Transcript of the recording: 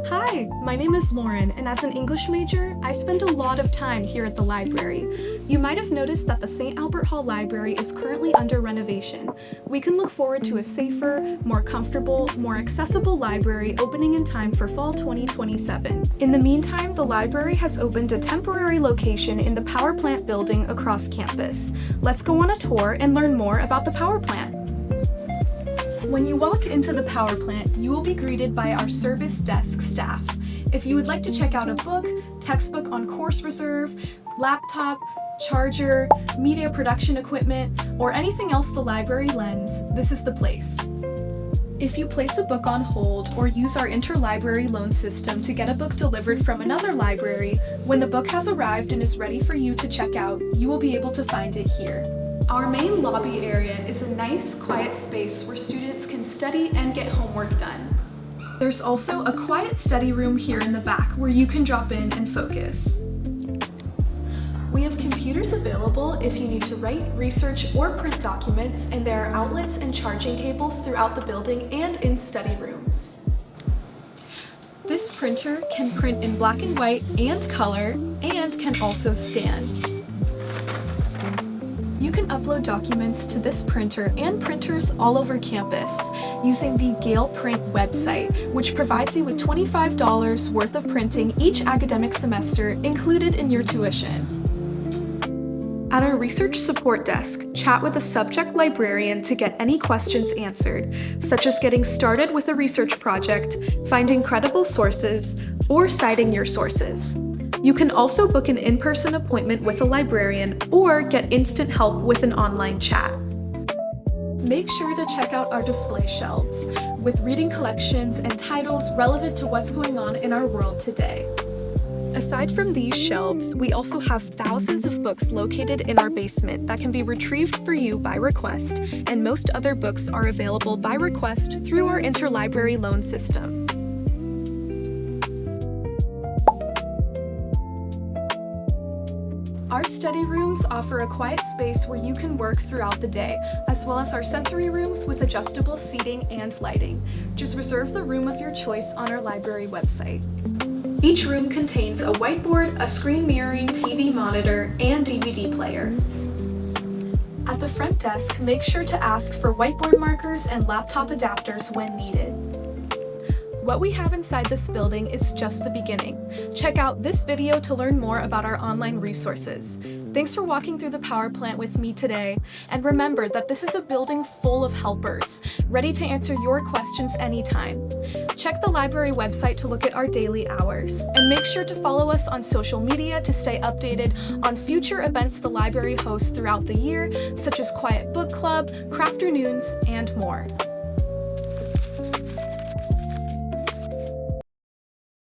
Hi, my name is Lauren, and as an English major, I spend a lot of time here at the library. You might have noticed that the St. Albert Hall Library is currently under renovation. We can look forward to a safer, more comfortable, more accessible library opening in time for fall 2027. In the meantime, the library has opened a temporary location in the power plant building across campus. Let's go on a tour and learn more about the power plant. When you walk into the power plant, you will be greeted by our service desk staff. If you would like to check out a book, textbook on course reserve, laptop, charger, media production equipment, or anything else the library lends, this is the place. If you place a book on hold or use our interlibrary loan system to get a book delivered from another library, when the book has arrived and is ready for you to check out, you will be able to find it here. Our main lobby area is a nice, quiet space where students can study and get homework done. There's also a quiet study room here in the back where you can drop in and focus. We have computers available if you need to write, research, or print documents, and there are outlets and charging cables throughout the building and in study rooms. This printer can print in black and white and color, and can also scan. You can upload documents to this printer and printers all over campus using the Gale Print website, which provides you with $25 worth of printing each academic semester included in your tuition. At our research support desk, chat with a subject librarian to get any questions answered, such as getting started with a research project, finding credible sources, or citing your sources. You can also book an in-person appointment with a librarian or get instant help with an online chat. Make sure to check out our display shelves with reading collections and titles relevant to what's going on in our world today. Aside from these shelves, we also have thousands of books located in our basement that can be retrieved for you by request, and most other books are available by request through our interlibrary loan system. Our study rooms offer a quiet space where you can work throughout the day, as well as our sensory rooms with adjustable seating and lighting. Just reserve the room of your choice on our library website. Each room contains a whiteboard, a screen mirroring TV monitor, and DVD player. At the front desk, make sure to ask for whiteboard markers and laptop adapters when needed. What we have inside this building is just the beginning. Check out this video to learn more about our online resources. Thanks for walking through the power plant with me today, and remember that this is a building full of helpers, ready to answer your questions anytime. Check the library website to look at our daily hours, and make sure to follow us on social media to stay updated on future events the library hosts throughout the year, such as Quiet Book Club, Crafternoons, and more.